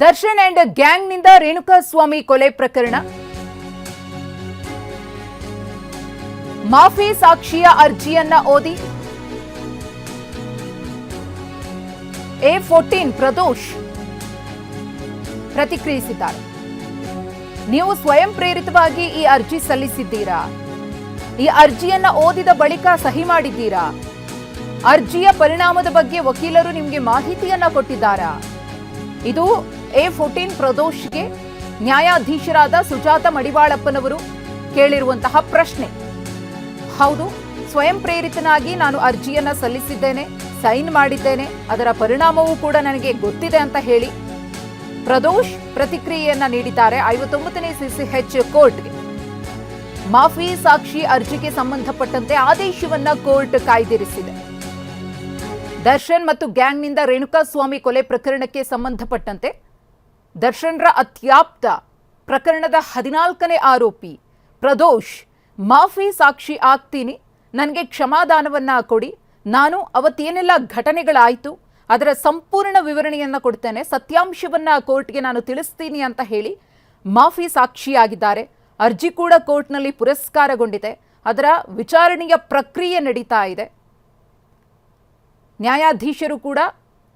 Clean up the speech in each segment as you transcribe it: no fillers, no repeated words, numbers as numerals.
Darshan and ಗ್ಯಾಂಗ್ನಿಂದ Renukaswamy ಕೊಲೆ ಪ್ರಕರಣ, ಮಾಫಿ ಸಾಕ್ಷಿಯ ಅರ್ಜಿಯನ್ನ ಓದಿ A14 ಪ್ರದೋಷ್ ಪ್ರತಿಕ್ರಿಯಿಸಿದ್ದಾರೆ. ನೀವು ಸ್ವಯಂ ಪ್ರೇರಿತವಾಗಿ ಈ ಅರ್ಜಿ ಸಲ್ಲಿಸಿದ್ದೀರಾ? ಈ ಅರ್ಜಿಯನ್ನ ಓದಿದ ಬಳಿಕ ಸಹಿ ಮಾಡಿದ್ದೀರಾ? ಅರ್ಜಿಯ ಪರಿಣಾಮದ ಬಗ್ಗೆ ವಕೀಲರು ನಿಮಗೆ ಮಾಹಿತಿಯನ್ನ ಕೊಟ್ಟಿದ್ದಾರಾ? ಇದು A14 ಪ್ರದೋಷ್ಗೆ ನ್ಯಾಯಾಧೀಶರಾದ ಸುಜಾತ ಮಡಿವಾಳಪ್ಪನವರು ಕೇಳಿರುವಂತಹ ಪ್ರಶ್ನೆ. ಹೌದು, ಸ್ವಯಂ ಪ್ರೇರಿತನಾಗಿ ನಾನು ಅರ್ಜಿಯನ್ನ ಸಲ್ಲಿಸಿದ್ದೇನೆ, ಸೈನ್ ಮಾಡಿದ್ದೇನೆ, ಅದರ ಪರಿಣಾಮವೂ ಕೂಡ ನನಗೆ ಗೊತ್ತಿದೆ ಅಂತ ಹೇಳಿ ಪ್ರದೋಷ್ ಪ್ರತಿಕ್ರಿಯೆಯನ್ನ ನೀಡಿದ್ದಾರೆ. 59ನೇ CCH ಕೋರ್ಟ್ಗೆ ಮಾಫಿ ಸಾಕ್ಷಿ ಅರ್ಜಿಗೆ ಸಂಬಂಧಪಟ್ಟಂತೆ ಆದೇಶವನ್ನ ಕೋರ್ಟ್ ಕಾಯ್ದಿರಿಸಿದೆ. ದರ್ಶನ್ ಮತ್ತು ಗ್ಯಾಂಗ್ನಿಂದ ರೇಣುಕಾಸ್ವಾಮಿ ಕೊಲೆ ಪ್ರಕರಣಕ್ಕೆ ಸಂಬಂಧಪಟ್ಟಂತೆ ದರ್ಶನ್ರ ಅತ್ಯಾಪ್ತ ಪ್ರಕರಣದ 14ನೇ ಆರೋಪಿ ಪ್ರದೋಷ್ ಮಾಫಿ ಸಾಕ್ಷಿ ಆಗ್ತೀನಿ, ನನಗೆ ಕ್ಷಮಾದಾನವನ್ನ ಕೊಡಿ, ನಾನು ಅವತ್ತೇನೆಲ್ಲ ಘಟನೆಗಳಾಯಿತು ಅದರ ಸಂಪೂರ್ಣ ವಿವರಣೆಯನ್ನ ಕೊಡ್ತೇನೆ, ಸತ್ಯಾಂಶವನ್ನ ಕೋರ್ಟ್ಗೆ ನಾನು ತಿಳಿಸ್ತೀನಿ ಅಂತ ಹೇಳಿ ಮಾಫಿ ಸಾಕ್ಷಿಯಾಗಿದ್ದಾರೆ. ಅರ್ಜಿ ಕೂಡ ಕೋರ್ಟ್ನಲ್ಲಿ ಪುರಸ್ಕಾರಗೊಂಡಿದೆ. ಅದರ ವಿಚಾರಣೆಯ ಪ್ರಕ್ರಿಯೆ ನಡೀತಾ ಇದೆ. ನ್ಯಾಯಾಧೀಶರು ಕೂಡ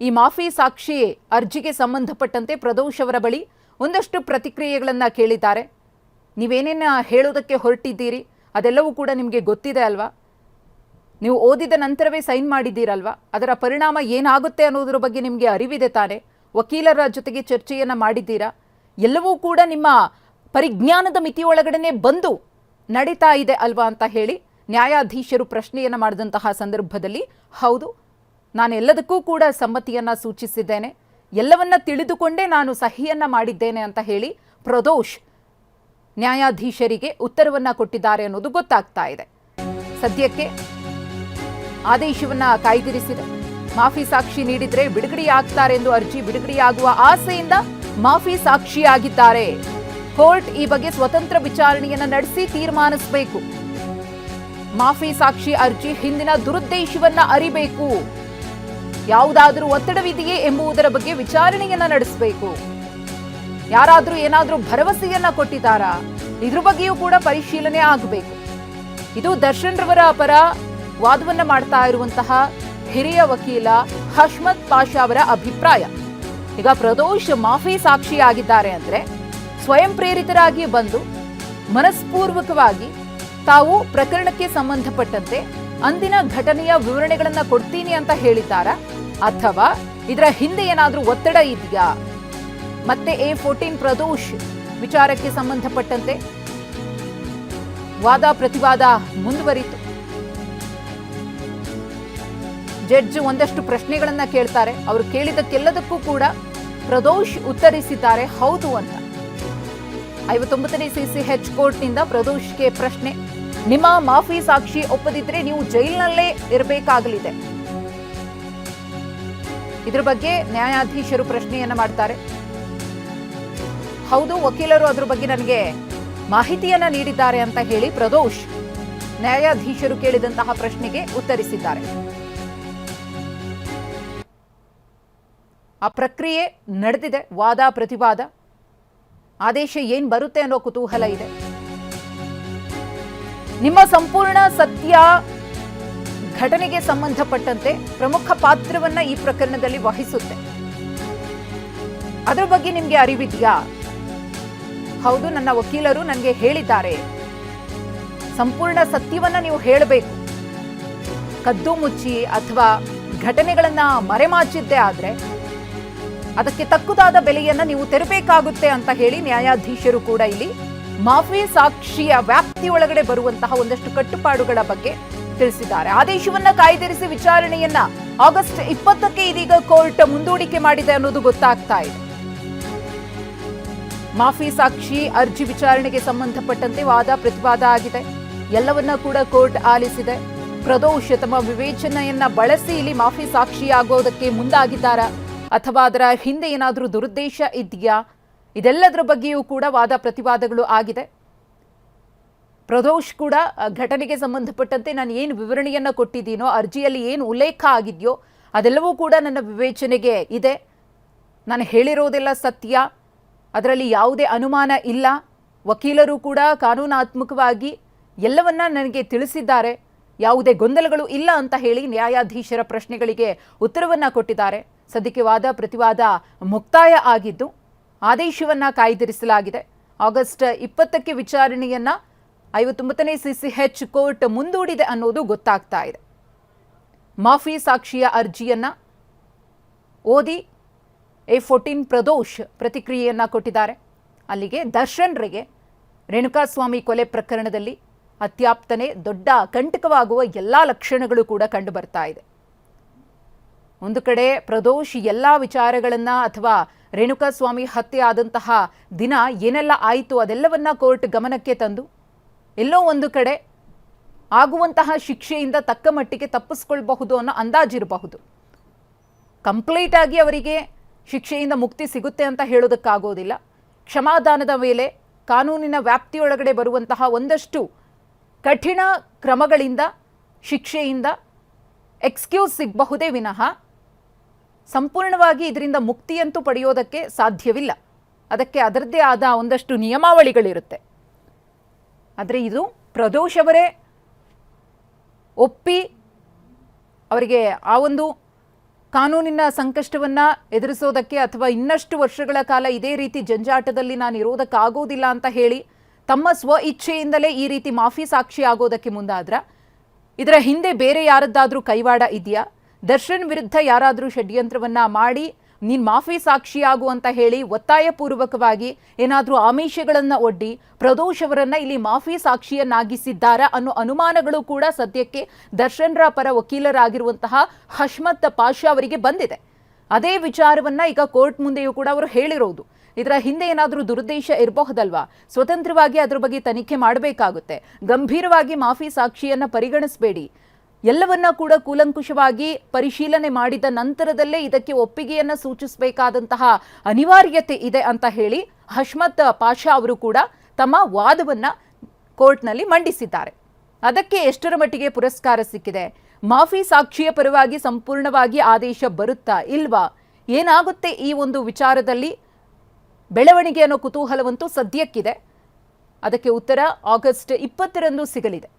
ಈ ಮಾಫಿ ಸಾಕ್ಷಿ ಅರ್ಜಿಗೆ ಸಂಬಂಧಪಟ್ಟಂತೆ ಪ್ರದೋಷ್ ಅವರ ಬಳಿ ಒಂದಷ್ಟು ಪ್ರತಿಕ್ರಿಯೆಗಳನ್ನು ಕೇಳಿದ್ದಾರೆ. ನೀವೇನೇನು ಹೇಳೋದಕ್ಕೆ ಹೊರಟಿದ್ದೀರಿ ಅದೆಲ್ಲವೂ ಕೂಡ ನಿಮಗೆ ಗೊತ್ತಿದೆ ಅಲ್ವಾ? ನೀವು ಓದಿದ ನಂತರವೇ ಸೈನ್ ಮಾಡಿದ್ದೀರಲ್ವಾ? ಅದರ ಪರಿಣಾಮ ಏನಾಗುತ್ತೆ ಅನ್ನೋದ್ರ ಬಗ್ಗೆ ನಿಮಗೆ ಅರಿವಿದೆ ತಾನೆ? ವಕೀಲರ ಜೊತೆಗೆ ಚರ್ಚೆಯನ್ನು ಮಾಡಿದ್ದೀರಾ? ಎಲ್ಲವೂ ಕೂಡ ನಿಮ್ಮ ಪರಿಜ್ಞಾನದ ಮಿತಿಯೊಳಗಡೆ ಬಂದು ನಡೀತಾ ಇದೆ ಅಲ್ವಾ ಅಂತ ಹೇಳಿ ನ್ಯಾಯಾಧೀಶರು ಪ್ರಶ್ನೆಯನ್ನು ಮಾಡಿದಂತಹ ಸಂದರ್ಭದಲ್ಲಿ ಹೌದು, ನಾನು ಎಲ್ಲದಕ್ಕೂ ಕೂಡ ಸಮ್ಮತಿಯನ್ನು ಸೂಚಿಸಿದ್ದೇನೆ, ಎಲ್ಲವನ್ನ ತಿಳಿದುಕೊಂಡೇ ನಾನು ಸಹಿಯನ್ನ ಮಾಡಿದ್ದೇನೆ ಅಂತ ಹೇಳಿ ಪ್ರದೋಷ್ ನ್ಯಾಯಾಧೀಶರಿಗೆ ಉತ್ತರವನ್ನ ಕೊಟ್ಟಿದ್ದಾರೆ ಅನ್ನೋದು ಗೊತ್ತಾಗ್ತಾ ಇದೆ. ಸದ್ಯಕ್ಕೆ ಆದೇಶವನ್ನ ಕಾಯ್ದಿರಿಸಿದೆ. ಮಾಫಿ ಸಾಕ್ಷಿ ನೀಡಿದ್ರೆ ಬಿಡುಗಡೆಯಾಗ್ತಾರೆ ಎಂದು ಅರ್ಜಿ ಬಿಡುಗಡೆಯಾಗುವ ಆಸೆಯಿಂದ ಮಾಫಿ ಸಾಕ್ಷಿಯಾಗಿದ್ದಾರೆ. ಕೋರ್ಟ್ ಈ ಬಗ್ಗೆ ಸ್ವತಂತ್ರ ವಿಚಾರಣೆಯನ್ನ ನಡೆಸಿ ತೀರ್ಮಾನಿಸಬೇಕು. ಮಾಫಿ ಸಾಕ್ಷಿ ಅರ್ಜಿ ಹಿಂದಿನ ದುರುದ್ದೇಶವನ್ನ ಅರಿಬೇಕು, ಯಾವುದಾದ್ರೂ ಒತ್ತಡವಿದೆಯೇ ಎಂಬುದರ ಬಗ್ಗೆ ವಿಚಾರಣೆಯನ್ನ ನಡೆಸಬೇಕು. ಯಾರಾದ್ರೂ ಏನಾದ್ರೂ ಭರವಸೆಯನ್ನ ಕೊಟ್ಟಿದ್ದಾರಾ, ಇದ್ರ ಬಗ್ಗೆಯೂ ಕೂಡ ಪರಿಶೀಲನೆ ಆಗಬೇಕು. ಇದು ದರ್ಶನ್ ರವರ ಪರ ವಾದವನ್ನ ಮಾಡ್ತಾ ಇರುವಂತಹ ಹಿರಿಯ ವಕೀಲ ಹಶ್ಮತ್ ಪಾಷಾ ಅವರ ಅಭಿಪ್ರಾಯ. ಈಗ ಪ್ರದೋಷ್ ಮಾಫಿ ಸಾಕ್ಷಿಯಾಗಿದ್ದಾರೆ ಅಂದ್ರೆ ಸ್ವಯಂ ಪ್ರೇರಿತರಾಗಿ ಬಂದು ಮನಸ್ಪೂರ್ವಕವಾಗಿ ತಾವು ಪ್ರಕರಣಕ್ಕೆ ಸಂಬಂಧಪಟ್ಟಂತೆ ಅಂದಿನ ಘಟನೆಯ ವಿವರಣೆಗಳನ್ನ ಕೊಡ್ತೀನಿ ಅಂತ ಹೇಳಿದ್ದಾರಾ, ಅಥವಾ ಇದರ ಹಿಂದೆ ಏನಾದ್ರೂ ಒತ್ತಡ ಇದೆಯಾ? ಮತ್ತೆ A14 ಪ್ರದೋಷ್ ವಿಚಾರಕ್ಕೆ ಸಂಬಂಧಪಟ್ಟಂತೆ ವಾದ ಪ್ರತಿವಾದ ಮುಂದುವರಿತು. ಜಡ್ಜ್ ಒಂದಷ್ಟು ಪ್ರಶ್ನೆಗಳನ್ನ ಕೇಳ್ತಾರೆ. ಅವರು ಕೇಳಿದಕ್ಕೆಲ್ಲದಕ್ಕೂ ಕೂಡ ಪ್ರದೋಷ್ ಉತ್ತರಿಸಿದ್ದಾರೆ ಹೌದು ಅಂತ. 59ನೇ CCH ಕೋರ್ಟ್ನಿಂದ ಪ್ರದೋಷ್ಗೆ ಪ್ರಶ್ನೆ, ನಿಮ್ಮ ಮಾಫಿ ಸಾಕ್ಷಿ ಒಪ್ಪದಿದ್ರೆ ನೀವು ಜೈಲಿನಲ್ಲೇ ಇರಬೇಕಾಗಲಿದೆ. ಇದ್ರ ಬಗ್ಗೆ ನ್ಯಾಯಾಧೀಶರು ಪ್ರಶ್ನೆಯನ್ನ ಮಾಡ್ತಾರೆ. ಹೌದು, ವಕೀಲರು ಅದ್ರ ಬಗ್ಗೆ ನನಗೆ ಮಾಹಿತಿಯನ್ನ ನೀಡಿದ್ದಾರೆ ಅಂತ ಹೇಳಿ ಪ್ರದೋಷ್ ನ್ಯಾಯಾಧೀಶರು ಕೇಳಿದಂತಹ ಪ್ರಶ್ನೆಗೆ ಉತ್ತರಿಸಿದ್ದಾರೆ. ಆ ಪ್ರಕ್ರಿಯೆ ನಡೆದಿದೆ, ವಾದ ಪ್ರತಿವಾದ. ಆದೇಶ ಏನ್ ಬರುತ್ತೆ ಅನ್ನೋ ಕುತೂಹಲ ಇದೆ. ನಿಮ್ಮ ಸಂಪೂರ್ಣ ಸತ್ಯ ಘಟನೆಗೆ ಸಂಬಂಧಪಟ್ಟಂತೆ ಪ್ರಮುಖ ಪಾತ್ರವನ್ನ ಈ ಪ್ರಕರಣದಲ್ಲಿ ವಹಿಸುತ್ತೆ. ಅದರ ಬಗ್ಗೆ ನಿಮ್ಗೆ ಅರಿವಿದೆಯಾ? ಹೌದು, ನನ್ನ ವಕೀಲರು ನನಗೆ ಹೇಳಿದ್ದಾರೆ, ಸಂಪೂರ್ಣ ಸತ್ಯವನ್ನ ನೀವು ಹೇಳಬೇಕು. ಕದ್ದು ಮುಚ್ಚಿ ಅಥವಾ ಘಟನೆಗಳನ್ನ ಮರೆಮಾಚಿದ್ದೇ ಆದ್ರೆ ಅದಕ್ಕೆ ತಕ್ಕುದಾದ ಬೆಲೆಯನ್ನ ನೀವು ತೆರಬೇಕಾಗುತ್ತೆ ಅಂತ ಹೇಳಿ ನ್ಯಾಯಾಧೀಶರು ಕೂಡ ಇಲ್ಲಿ ಮಾಫಿ ಸಾಕ್ಷಿಯ ವ್ಯಾಪ್ತಿಯೊಳಗಡೆ ಬರುವಂತಹ ಒಂದಷ್ಟು ಕಟ್ಟುಪಾಡುಗಳ ಬಗ್ಗೆ ತಿಳಿಸಿದ್ದಾರೆ. ಆದೇಶವನ್ನ ಕಾಯ್ದಿರಿಸಿ ವಿಚಾರಣೆಯನ್ನ ಆಗಸ್ಟ್ 20ಕ್ಕೆ ಇದೀಗ ಕೋರ್ಟ್ ಮುಂದೂಡಿಕೆ ಮಾಡಿದೆ ಅನ್ನೋದು ಗೊತ್ತಾಗ್ತಾ ಇದೆ. ಮಾಫಿ ಸಾಕ್ಷಿ ಅರ್ಜಿ ವಿಚಾರಣೆಗೆ ಸಂಬಂಧಪಟ್ಟಂತೆ ವಾದ ಪ್ರತಿವಾದ ಆಗಿದೆ. ಎಲ್ಲವನ್ನ ಕೂಡ ಕೋರ್ಟ್ ಆಲಿಸಿದೆ. ಪ್ರದೋಷ್ ತಮ್ಮ ವಿವೇಚನೆಯನ್ನ ಬಳಸಿ ಇಲ್ಲಿ ಮಾಫಿ ಸಾಕ್ಷಿಯಾಗೋದಕ್ಕೆ ಮುಂದಾಗಿದ್ದಾರಾ, ಅಥವಾ ಅದರ ಹಿಂದೆ ಏನಾದರೂ ದುರುದ್ದೇಶ ಇದೆಯಾ, ಇದೆಲ್ಲದರ ಬಗ್ಗೆಯೂ ಕೂಡ ವಾದ ಪ್ರತಿವಾದಗಳು ಆಗಿದೆ. ಪ್ರದೋಷ್ ಕೂಡ ಘಟನೆಗೆ ಸಂಬಂಧಪಟ್ಟಂತೆ ನಾನು ಏನು ವಿವರಣೆಯನ್ನ ಕೊಟ್ಟಿದ್ದೀನೋ, ಅರ್ಜಿಯಲ್ಲಿ ಏನು ಉಲ್ಲೇಖ ಆಗಿದೆಯೋ ಅದೆಲ್ಲವೂ ಕೂಡ ನನ್ನ ವಿವೇಚನೆಗೆ ಇದೆ. ನಾನು ಹೇಳಿರೋದೆಲ್ಲ ಸತ್ಯ, ಅದರಲ್ಲಿ ಯಾವುದೇ ಅನುಮಾನ ಇಲ್ಲ, ವಕೀಲರು ಕೂಡ ಕಾನೂನಾತ್ಮಕವಾಗಿ ಎಲ್ಲವನ್ನ ನನಗೆ ತಿಳಿಸಿದ್ದಾರೆ, ಯಾವುದೇ ಗೊಂದಲಗಳು ಇಲ್ಲ ಅಂತ ಹೇಳಿ ನ್ಯಾಯಾಧೀಶರ ಪ್ರಶ್ನೆಗಳಿಗೆ ಉತ್ತರವನ್ನು ಕೊಟ್ಟಿದ್ದಾರೆ. ಸದ್ಯಕ್ಕೆ ವಾದ ಪ್ರತಿವಾದ ಮುಕ್ತಾಯ ಆಗಿದ್ದು ಆದೇಶವನ್ನು ಕಾಯ್ದಿರಿಸಲಾಗಿದೆ. ಆಗಸ್ಟ್ 20ಕ್ಕೆ ವಿಚಾರಣೆಯನ್ನು 59ನೇ CCH ಕೋರ್ಟ್ ಮುಂದೂಡಿದೆ ಅನ್ನೋದು ಗೊತ್ತಾಗ್ತಾ ಇದೆ. ಮಾಫಿ ಸಾಕ್ಷಿಯ ಅರ್ಜಿಯನ್ನು ಓದಿ A14 ಪ್ರದೋಷ್ ಪ್ರತಿಕ್ರಿಯೆಯನ್ನು ಕೊಟ್ಟಿದ್ದಾರೆ. ಅಲ್ಲಿಗೆ ದರ್ಶನ್ರಿಗೆ ರೇಣುಕಾಸ್ವಾಮಿ ಕೊಲೆ ಪ್ರಕರಣದಲ್ಲಿ ಅತ್ಯಾಪ್ತನೆ ದೊಡ್ಡ ಕಂಟಕವಾಗುವ ಎಲ್ಲ ಲಕ್ಷಣಗಳು ಕೂಡ ಕಂಡು ಬರ್ತಾ ಇದೆ. ಒಂದು ಕಡೆ ಪ್ರದೋಷ್ ಎಲ್ಲ ವಿಚಾರಗಳನ್ನು ಅಥವಾ ರೇಣುಕಾಸ್ವಾಮಿ ಹತ್ಯೆ ಆದಂತಹ ದಿನ ಏನೆಲ್ಲ ಆಯಿತು ಅದೆಲ್ಲವನ್ನ ಕೋರ್ಟ್ ಗಮನಕ್ಕೆ ತಂದು ಎಲ್ಲೋ ಒಂದು ಕಡೆ ಆಗುವಂತಹ ಶಿಕ್ಷೆಯಿಂದ ತಕ್ಕ ಮಟ್ಟಿಗೆ ತಪ್ಪಿಸ್ಕೊಳ್ಬಹುದು ಅನ್ನೋ ಅಂದಾಜಿರಬಹುದು. ಕಂಪ್ಲೀಟ್ ಆಗಿ ಅವರಿಗೆ ಶಿಕ್ಷೆಯಿಂದ ಮುಕ್ತಿ ಸಿಗುತ್ತೆ ಅಂತ ಹೇಳೋದಕ್ಕಾಗೋದಿಲ್ಲ. ಕ್ಷಮಾದಾನದ ಮೇಲೆ ಕಾನೂನಿನ ವ್ಯಾಪ್ತಿಯೊಳಗಡೆ ಬರುವಂತಹ ಒಂದಷ್ಟು ಕಠಿಣ ಕ್ರಮಗಳಿಂದ ಶಿಕ್ಷೆಯಿಂದ ಎಕ್ಸ್ಕ್ಯೂಸ್ ಸಿಗಬಹುದೇ ವಿನಃ ಸಂಪೂರ್ಣವಾಗಿ ಇದರಿಂದ ಮುಕ್ತಿಯಂತೂ ಪಡೆಯೋದಕ್ಕೆ ಸಾಧ್ಯವಿಲ್ಲ. ಅದಕ್ಕೆ ಅದರದ್ದೇ ಆದ ಒಂದಷ್ಟು ನಿಯಮಾವಳಿಗಳಿರುತ್ತೆ. ಆದರೆ ಇದು ಪ್ರದೋಷ್ ಅವರೇ ಒಪ್ಪಿ ಅವರಿಗೆ ಆ ಒಂದು ಕಾನೂನಿನ ಸಂಕಷ್ಟವನ್ನು ಎದುರಿಸೋದಕ್ಕೆ ಅಥವಾ ಇನ್ನಷ್ಟು ವರ್ಷಗಳ ಕಾಲ ಇದೇ ರೀತಿ ಜಂಜಾಟದಲ್ಲಿ ನಾನು ಇರೋದಕ್ಕಾಗೋದಿಲ್ಲ ಅಂತ ಹೇಳಿ ತಮ್ಮ ಸ್ವ ಇಚ್ಛೆಯಿಂದಲೇ ಈ ರೀತಿ ಮಾಫಿ ಸಾಕ್ಷಿ ಆಗೋದಕ್ಕೆ ಮುಂದಾದ್ರ ಇದರ ಹಿಂದೆ ಬೇರೆ ಯಾರದ್ದಾದ್ರೂ ಕೈವಾಡ ಇದೆಯಾ? ದರ್ಶನ್ ವಿರುದ್ಧ ಯಾರಾದರೂ ಷಡ್ಯಂತ್ರವನ್ನ ಮಾಡಿ ನೀನು ಮಾಫಿ ಸಾಕ್ಷಿಯಾಗು ಅಂತ ಹೇಳಿ ಒತ್ತಾಯಪೂರ್ವಕವಾಗಿ ಏನಾದರೂ ಆಮಿಷಗಳನ್ನು ಒಡ್ಡಿ ಪ್ರದೋಷ್ ಅವರನ್ನ ಇಲ್ಲಿ ಮಾಫಿ ಸಾಕ್ಷಿಯನ್ನಾಗಿಸಿದ್ದಾರಾ ಅನ್ನೋ ಅನುಮಾನಗಳು ಕೂಡ ಸದ್ಯಕ್ಕೆ ದರ್ಶನ್ರ ಪರ ವಕೀಲರಾಗಿರುವಂತಹ ಹಶ್ಮತ್ ಪಾಷಾ ಅವರಿಗೆ ಬಂದಿದೆ. ಅದೇ ವಿಚಾರವನ್ನ ಈಗ ಕೋರ್ಟ್ ಮುಂದೆಯೂ ಕೂಡ ಅವರು ಹೇಳಿರೋದು. ಇದರ ಹಿಂದೆ ಏನಾದರೂ ದುರುದ್ದೇಶ ಇರಬಹುದಲ್ವಾ? ಸ್ವತಂತ್ರವಾಗಿ ಅದ್ರ ಬಗ್ಗೆ ತನಿಖೆ ಮಾಡಬೇಕಾಗುತ್ತೆ. ಗಂಭೀರವಾಗಿ ಮಾಫಿ ಸಾಕ್ಷಿಯನ್ನ ಪರಿಗಣಿಸಬೇಡಿ. ಎಲ್ಲವನ್ನ ಕೂಡ ಕೂಲಂಕುಷವಾಗಿ ಪರಿಶೀಲನೆ ಮಾಡಿದ ನಂತರದಲ್ಲೇ ಇದಕ್ಕೆ ಒಪ್ಪಿಗೆಯನ್ನು ಸೂಚಿಸಬೇಕಾದಂತಹ ಅನಿವಾರ್ಯತೆ ಇದೆ ಅಂತ ಹೇಳಿ ಹಶ್ಮತ್ ಪಾಷಾ ಅವರು ಕೂಡ ತಮ್ಮ ವಾದವನ್ನ ಕೋರ್ಟ್ನಲ್ಲಿ ಮಂಡಿಸಿದ್ದಾರೆ. ಅದಕ್ಕೆ ಎಷ್ಟರ ಮಟ್ಟಿಗೆ ಪುರಸ್ಕಾರ ಸಿಕ್ಕಿದೆ? ಮಾಫಿ ಸಾಕ್ಷಿಯ ಪರವಾಗಿ ಸಂಪೂರ್ಣವಾಗಿ ಆದೇಶ ಬರುತ್ತಾ ಇಲ್ವಾ? ಏನಾಗುತ್ತೆ ಈ ಒಂದು ವಿಚಾರದಲ್ಲಿ ಬೆಳವಣಿಗೆ ಅನ್ನೋ ಕುತೂಹಲವಂತೂ ಸದ್ಯಕ್ಕಿದೆ. ಅದಕ್ಕೆ ಉತ್ತರ ಆಗಸ್ಟ್ 20ರಂದು ಸಿಗಲಿದೆ.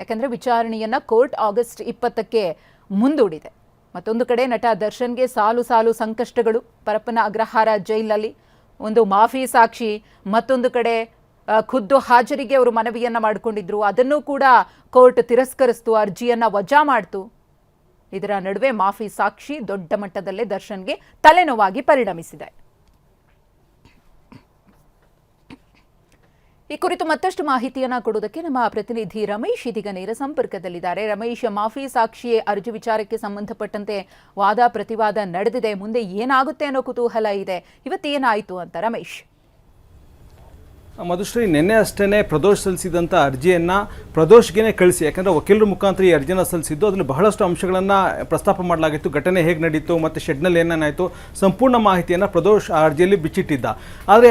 ಯಾಕಂದರೆ ವಿಚಾರಣೆಯನ್ನು ಕೋರ್ಟ್ ಆಗಸ್ಟ್ 20ಕ್ಕೆ ಮುಂದೂಡಿದೆ. ಮತ್ತೊಂದು ಕಡೆ ನಟ ದರ್ಶನ್ಗೆ ಸಾಲು ಸಾಲು ಸಂಕಷ್ಟಗಳು. ಪರಪ್ಪನ ಅಗ್ರಹಾರ ಜೈಲಲ್ಲಿ ಒಂದು ಮಾಫಿ ಸಾಕ್ಷಿ, ಮತ್ತೊಂದು ಕಡೆ ಖುದ್ದು ಹಾಜರಿಗೆ ಅವರು ಮನವಿಯನ್ನು ಮಾಡಿಕೊಂಡಿದ್ರು, ಅದನ್ನು ಕೂಡ ಕೋರ್ಟ್ ತಿರಸ್ಕರಿಸ್ತು, ಅರ್ಜಿಯನ್ನು ವಜಾ ಮಾಡ್ತು. ಇದರ ನಡುವೆ ಮಾಫಿ ಸಾಕ್ಷಿ ದೊಡ್ಡ ಮಟ್ಟದಲ್ಲೇ ದರ್ಶನ್ಗೆ ತಲೆನೋವಾಗಿ ಪರಿಣಮಿಸಿದೆ. ಈ ಕುರಿತು ಮತ್ತಷ್ಟು ಮಾಹಿತಿಯನ್ನು ಕೊಡುವುದಕ್ಕೆ ನಮ್ಮ ಪ್ರತಿನಿಧಿ ರಮೇಶ್ ಇದೀಗ ನೇರ ಸಂಪರ್ಕದಲ್ಲಿದ್ದಾರೆ. ರಮೇಶ್, ಮಾಫಿ ಸಾಕ್ಷಿ ಅರ್ಜಿ ವಿಚಾರಕ್ಕೆ ಸಂಬಂಧಪಟ್ಟಂತೆ ವಾದ ಪ್ರತಿವಾದ ನಡೆದಿದೆ, ಮುಂದೆ ಏನಾಗುತ್ತೆ ಅನ್ನೋ ಕುತೂಹಲ ಇದೆ. ಇವತ್ತೇನಾಯಿತು ಅಂತ ರಮೇಶ್? ಮಧುಶ್ರೀ, ನಿನ್ನೆ ಅಷ್ಟೇ ಪ್ರದೋಷ್ ಸಲ್ಲಿಸಿದಂಥ ಅರ್ಜಿಯನ್ನು ಪ್ರದೋಷ್ಗೆ ಕಳಿಸಿ, ಯಾಕಂದರೆ ವಕೀಲರ ಮುಖಾಂತರ ಈ ಅರ್ಜಿಯನ್ನು ಸಲ್ಲಿಸಿದ್ದು, ಅದರಲ್ಲಿ ಬಹಳಷ್ಟು ಅಂಶಗಳನ್ನು ಪ್ರಸ್ತಾಪ ಮಾಡಲಾಗಿತ್ತು. ಘಟನೆ ಹೇಗೆ ನಡೀತು ಮತ್ತು ಶೆಡ್ನಲ್ಲಿ ಏನೇನಾಯಿತು ಸಂಪೂರ್ಣ ಮಾಹಿತಿಯನ್ನು ಪ್ರದೋಷ್ ಆ ಅರ್ಜಿಯಲ್ಲಿ ಬಿಚ್ಚಿಟ್ಟಿದ್ದ. ಆದರೆ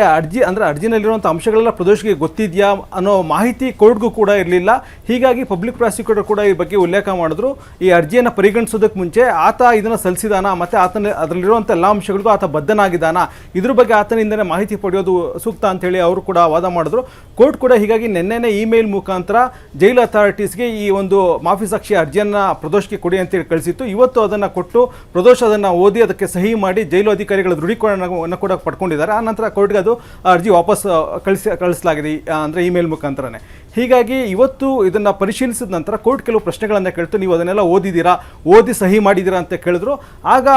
ಅರ್ಜಿನಲ್ಲಿರುವಂಥ ಅಂಶಗಳೆಲ್ಲ ಪ್ರದೋಷ್ಗೆ ಗೊತ್ತಿದೆಯಾ ಅನ್ನೋ ಮಾಹಿತಿ ಕೋರ್ಟ್ಗೂ ಕೂಡ ಇರಲಿಲ್ಲ. ಹೀಗಾಗಿ ಪಬ್ಲಿಕ್ ಪ್ರಾಸಿಕ್ಯೂಟರ್ ಕೂಡ ಈ ಬಗ್ಗೆ ಉಲ್ಲೇಖ ಮಾಡಿದ್ರು. ಈ ಅರ್ಜಿಯನ್ನು ಪರಿಗಣಿಸೋದಕ್ಕೆ ಮುಂಚೆ ಆತ ಇದನ್ನು ಸಲ್ಲಿಸಿದಾನ ಮತ್ತು ಅದರಲ್ಲಿರುವಂಥ ಎಲ್ಲ ಅಂಶಗಳಿಗೂ ಆತ ಬದ್ಧನಾಗಿದ್ದಾನ, ಇದ್ರ ಬಗ್ಗೆ ಆತನಿಂದಲೇ ಮಾಹಿತಿ ಪಡೆಯೋದು ಸೂಕ್ತ ಅಂತೇಳಿ ಅವರು ಕೂಡ ವಾದ ಮಾಡಿದ್ರು. ಕೋರ್ಟ್ ಕೂಡ ಹೀಗಾಗಿ ನಿನ್ನೆನೇ ಇಮೇಲ್ ಮುಖಾಂತರ ಜೈಲು ಅಥಾರಿಟೀಸ್ಗೆ ಈ ಒಂದು ಮಾಫಿ ಸಾಕ್ಷಿ ಅರ್ಜಿಯನ್ನು ಪ್ರದೋಷ್ಗೆ ಕೊಡಿ ಅಂತೇಳಿ ಕಳಿಸಿತ್ತು. ಇವತ್ತು ಅದನ್ನು ಕೊಟ್ಟು ಪ್ರದೋಷ್ ಅದನ್ನು ಓದಿ ಅದಕ್ಕೆ ಸಹಿ ಮಾಡಿ ಜೈಲು ಅಧಿಕಾರಿಗಳ ದೃಢೀಕರಣವನ್ನು ಕೂಡ ಪಡ್ಕೊಂಡಿದ್ದಾರೆ. ಆ ನಂತರ ಕೋರ್ಟ್ಗೆ ಅದು ಅರ್ಜಿ ವಾಪಸ್ ಕಳಿಸಲಾಗಿದೆ, ಅಂದರೆ ಇಮೇಲ್ ಮುಖಾಂತರನೇ. ಹೀಗಾಗಿ ಇವತ್ತು ಇದನ್ನು ಪರಿಶೀಲಿಸಿದ ನಂತರ ಕೋರ್ಟ್ ಕೆಲವು ಪ್ರಶ್ನೆಗಳನ್ನು ಕೇಳ್ತು. ನೀವು ಅದನ್ನೆಲ್ಲ ಓದಿ ಸಹಿ ಮಾಡಿದ್ದೀರಾ ಅಂತ ಕೇಳಿದ್ರು. ಆಗ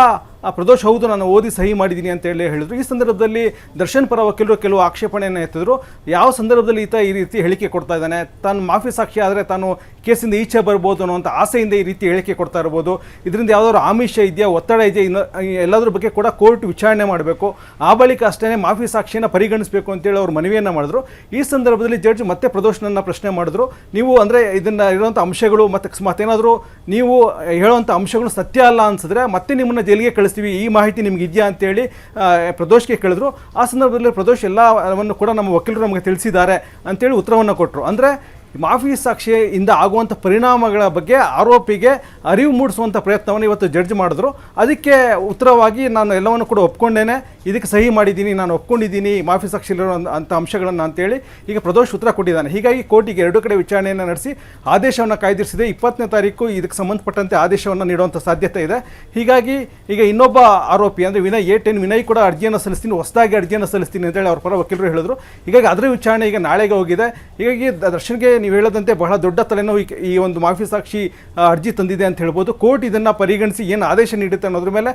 ಪ್ರದೋಷ್ ಹೌದು, ನಾನು ಓದಿ ಸಹಿ ಮಾಡಿದ್ದೀನಿ ಅಂತ ಹೇಳಿದ್ರು. ಈ ಸಂದರ್ಭದಲ್ಲಿ ದರ್ಶನ್ ಪರ ವಕೀಲರು ಕೆಲವು ಆಕ್ಷೇಪಣೆಯನ್ನು ಎತ್ತಿದ್ರು. ಯಾವ ಸಂದರ್ಭದಲ್ಲಿ ಈತ ಈ ರೀತಿ ಹೇಳಿಕೆ ಕೊಡ್ತಾ ಇದ್ದಾನೆ, ತಾನು ಮಾಫಿ ಸಾಕ್ಷಿ ಆದರೆ ತಾನು ಕೇಸಿಂದ ಈಚೆ ಬರ್ಬೋದು ಅನ್ನುವಂಥ ಆಸೆಯಿಂದ ಈ ರೀತಿ ಹೇಳಿಕೆ ಕೊಡ್ತಾ ಇರ್ಬೋದು, ಇದರಿಂದ ಯಾವುದಾದ್ರು ಆಮಿಷ ಇದೆಯಾ, ಒತ್ತಡ ಇದೆಯಾ, ಎಲ್ಲದ್ರ ಬಗ್ಗೆ ಕೂಡ ಕೋರ್ಟ್ ವಿಚಾರಣೆ ಮಾಡಬೇಕು, ಆ ಬಳಿಕ ಅಷ್ಟೇ ಮಾಫಿ ಸಾಕ್ಷಿಯನ್ನು ಪರಿಗಣಿಸಬೇಕು ಅಂತೇಳಿ ಅವರು ಮನವಿಯನ್ನು ಮಾಡಿದ್ರು. ಈ ಸಂದರ್ಭದಲ್ಲಿ ಜಡ್ಜ್ ಮತ್ತೆ ಪ್ರದೋಷ್ನನ್ನು ಪ್ರಶ್ನೆ ಮಾಡಿದ್ರು. ನೀವು ಅಂದರೆ ಇದನ್ನು ಇರುವಂಥ ಅಂಶಗಳು ಮತ್ತು ಮತ್ತೇನಾದರೂ ನೀವು ಹೇಳುವಂಥ ಅಂಶಗಳು ಸತ್ಯ ಅಲ್ಲ ಅನ್ಸಿದ್ರೆ ಮತ್ತೆ ನಿಮ್ಮನ್ನು ಜೈಲಿಗೆ ಕಳಿಸ್ತೀವಿ, ಈ ಮಾಹಿತಿ ನಿಮ್ಗೆ ಇದೆಯಾ ಅಂತೇಳಿ ಪ್ರದೋಷ್ಗೆ ಕೇಳಿದ್ರು. ಆ ಸಂದರ್ಭದಲ್ಲಿ ಪ್ರದೋಷ್ ಎಲ್ಲವನ್ನು ಕೂಡ ನಮ್ಮ ವಕೀಲರು ನಮಗೆ ತಿಳಿಸಿದ್ದಾರೆ ಅಂತೇಳಿ ಉತ್ತರವನ್ನು ಕೊಟ್ಟರು. ಅಂದರೆ ಮಾಫಿ ಸಾಕ್ಷಿಯಿಂದ ಆಗುವಂಥ ಪರಿಣಾಮಗಳ ಬಗ್ಗೆ ಆರೋಪಿಗೆ ಅರಿವು ಮೂಡಿಸುವಂಥ ಪ್ರಯತ್ನವನ್ನು ಇವತ್ತು ಜಡ್ಜ್ ಮಾಡಿದ್ರು. ಅದಕ್ಕೆ ಉತ್ತರವಾಗಿ ನಾನು ಎಲ್ಲವನ್ನು ಕೂಡ ಒಪ್ಕೊಂಡೇನೆ, ಇದಕ್ಕೆ ಸಹಿ ಮಾಡಿದ್ದೀನಿ, ನಾನು ಒಪ್ಕೊಂಡಿದ್ದೀನಿ ಮಾಫಿ ಸಾಕ್ಷಿಲಿರೋ ಅಂಥ ಅಂಶಗಳನ್ನು ಅಂತೇಳಿ ಈಗ ಪ್ರದೋಷ್ ಉತ್ತರ ಕೊಟ್ಟಿದ್ದಾನೆ. ಹೀಗಾಗಿ ಕೋರ್ಟಿಗೆ ಎರಡು ಕಡೆ ವಿಚಾರಣೆಯನ್ನು ನಡೆಸಿ ಆದೇಶವನ್ನು ಕಾಯ್ದಿರಿಸಿದೆ. 20ನೇ ತಾರೀಕು ಇದಕ್ಕೆ ಸಂಬಂಧಪಟ್ಟಂತೆ ಆದೇಶವನ್ನು ನೀಡುವಂಥ ಸಾಧ್ಯತೆ ಇದೆ. ಹೀಗಾಗಿ ಈಗ ಇನ್ನೊಬ್ಬ ಆರೋಪಿ ಅಂದರೆ ವಿನಯ್ A10 ವಿನಯ್ ಕೂಡ ಅರ್ಜಿಯನ್ನು ಸಲ್ಲಿಸ್ತೀನಿ, ಹೊಸದಾಗಿ ಅರ್ಜಿಯನ್ನು ಸಲ್ಲಿಸ್ತೀನಿ ಅಂತೇಳಿ ಅವ್ರ ಪರ ವಕೀಲರು ಹೇಳಿದ್ರು. ಹೀಗಾಗಿ ಅದರ ವಿಚಾರಣೆ ಈಗ ನಾಳೆಗೆ ಹೋಗಿದೆ. ಹೀಗಾಗಿ ದರ್ಶನ್ಗೆ ನೀವು ಹೇಳದಂತೆ ಬಹಳ ದೊಡ್ಡ ತಲೆನೋವು ಈ ಒಂದು ಮಾಫಿ ಸಾಕ್ಷಿ ಅರ್ಜಿ ತಂದಿದೆ ಅಂತ ಹೇಳ್ಬೋದು. ಕೋರ್ಟ್ ಇದನ್ನು ಪರಿಗಣಿಸಿ ಏನು ಆದೇಶ ನೀಡುತ್ತೆ ಅನ್ನೋದ್ರ ಮೇಲೆ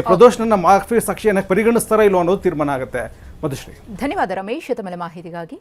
ಪ್ರದೋಷ್ನನ್ನ ಮಾಫಿ ಸಾಕ್ಷಿಯನ್ನು ಪರಿಗಣಿಸ್ತಾರ ಇಲ್ಲೋ ಅನ್ನೋದು ತೀರ್ಮಾನ ಆಗುತ್ತೆ. ಮಧುಶ್ರೀ, ಧನ್ಯವಾದ ರಮೇಶ್ ತಮ್ಮ ಮಾಹಿತಿಗಾಗಿ.